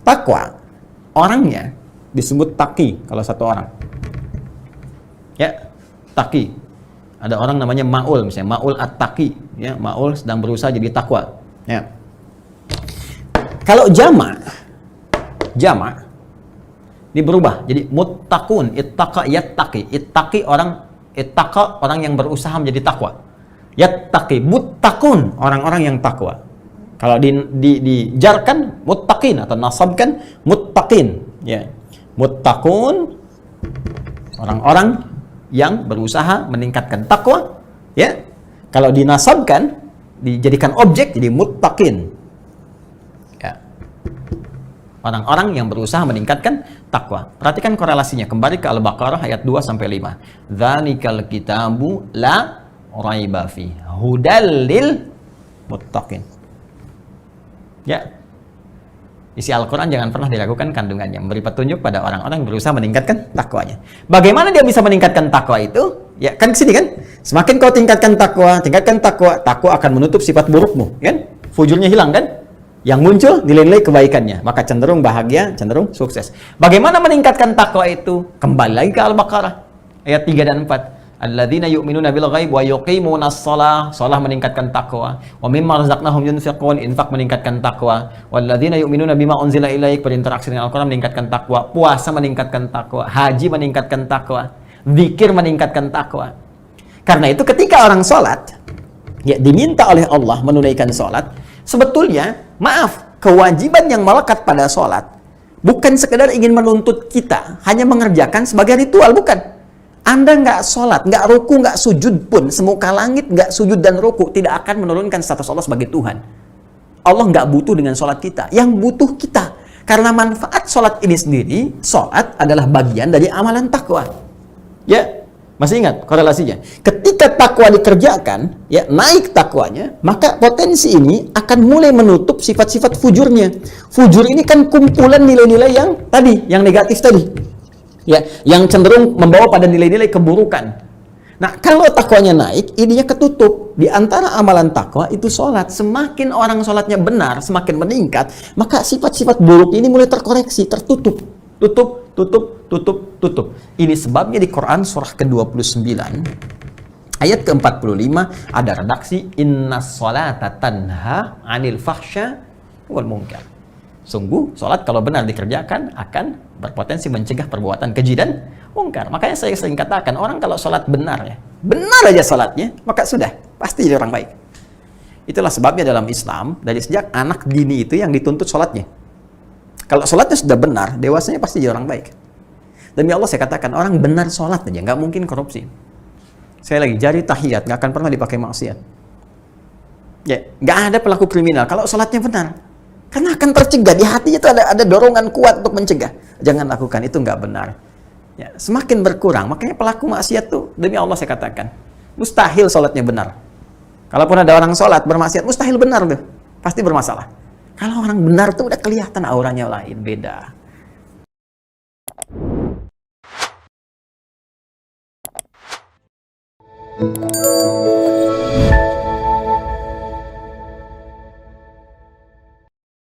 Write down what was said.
Takwa, orangnya disebut taqi kalau satu orang. Ya, taqi. Ada orang namanya Ma'ul, misalnya Ma'ul at-taqi, ya, Ma'ul sedang berusaha jadi takwa. Ya. Kalau jamak ini berubah jadi muttaqun, ittaqa yattaqi. Ittaqa orang yang berusaha menjadi takwa. Yattaqi, muttaqun orang-orang yang takwa. Kalau dijarkan muttaqin atau nasabkan muttaqin, ya. Muttaqun orang-orang yang berusaha meningkatkan takwa, ya. Kalau dinasabkan, dijadikan objek jadi muttaqin. Ya. Orang-orang yang berusaha meningkatkan takwa. Perhatikan korelasinya, kembali ke Al-Baqarah ayat 2 sampai 5. Dzalikal kitabu la raiba fi hudal lil muttaqin. Ya. Isi Al-Quran jangan pernah diragukan kandungannya, memberi petunjuk pada orang-orang yang berusaha meningkatkan takwanya. Bagaimana dia bisa meningkatkan takwa itu? Ya, kan kesini kan? Semakin kau tingkatkan takwa, takwa akan menutup sifat burukmu, kan? Fujurnya hilang, kan? Yang muncul nilai-nilai kebaikannya, maka cenderung bahagia, cenderung sukses. Bagaimana meningkatkan takwa itu? Kembali lagi ke Al-Baqarah ayat 3 dan 4. Alladzina yu'minuna bil ghaib wa yuqimunas shalah, shalah meningkatkan takwa. Wa mimma razaqnahum yunfiqun, infak meningkatkan takwa. Walladzina yu'minuna bima unzila ilaik, berinteraksi dengan Al-Qur'an meningkatkan takwa. Puasa meningkatkan takwa, haji meningkatkan takwa, zikir meningkatkan takwa. Karena itu ketika orang salat, ya, diminta oleh Allah menunaikan salat, sebetulnya, maaf, kewajiban yang melekat pada salat bukan sekedar ingin menuntut kita hanya mengerjakan sebagai ritual, bukan. Anda nggak sholat, nggak ruku, nggak sujud pun, semuka langit nggak sujud dan ruku, tidak akan menurunkan status Allah sebagai Tuhan. Allah nggak butuh dengan sholat kita, yang butuh kita. Karena manfaat sholat ini sendiri, sholat adalah bagian dari amalan takwa. Ya, masih ingat korelasinya? Ketika takwa dikerjakan, ya, naik takwanya, maka potensi ini akan mulai menutup sifat-sifat fujurnya. Fujur ini kan kumpulan nilai-nilai yang tadi, yang negatif tadi. Ya, yang cenderung membawa pada nilai-nilai keburukan. Nah, kalau takwanya naik, ininya ketutup. Di antara amalan takwa itu sholat. Semakin orang sholatnya benar, semakin meningkat, maka sifat-sifat buruk ini mulai terkoreksi, tertutup. Tutup. Ini sebabnya di Quran surah ke-29, ayat ke-45, ada redaksi, innas sholata tanha anil fahsya wal munkar. Sungguh, sholat kalau benar dikerjakan akan berpotensi mencegah perbuatan keji dan mungkar. Makanya saya sering katakan, orang kalau sholat benar, ya, benar aja sholatnya, maka sudah, pasti jadi orang baik. Itulah sebabnya dalam Islam, dari sejak anak dini itu yang dituntut sholatnya. Kalau sholatnya sudah benar, dewasanya pasti jadi orang baik. Demi Allah saya katakan, orang benar sholat aja, nggak mungkin korupsi. Saya lagi, jari tahiyat, nggak akan pernah dipakai maksiat. Ya, nggak ada pelaku kriminal, kalau sholatnya benar. Karena akan tercegah, di hatinya itu ada dorongan kuat untuk mencegah. Jangan lakukan, itu nggak benar. Ya, semakin berkurang, makanya pelaku maksiat tuh, demi Allah saya katakan, mustahil sholatnya benar. Kalaupun ada orang sholat bermaksiat, mustahil benar tuh, pasti bermasalah. Kalau orang benar tuh udah kelihatan auranya lain, beda.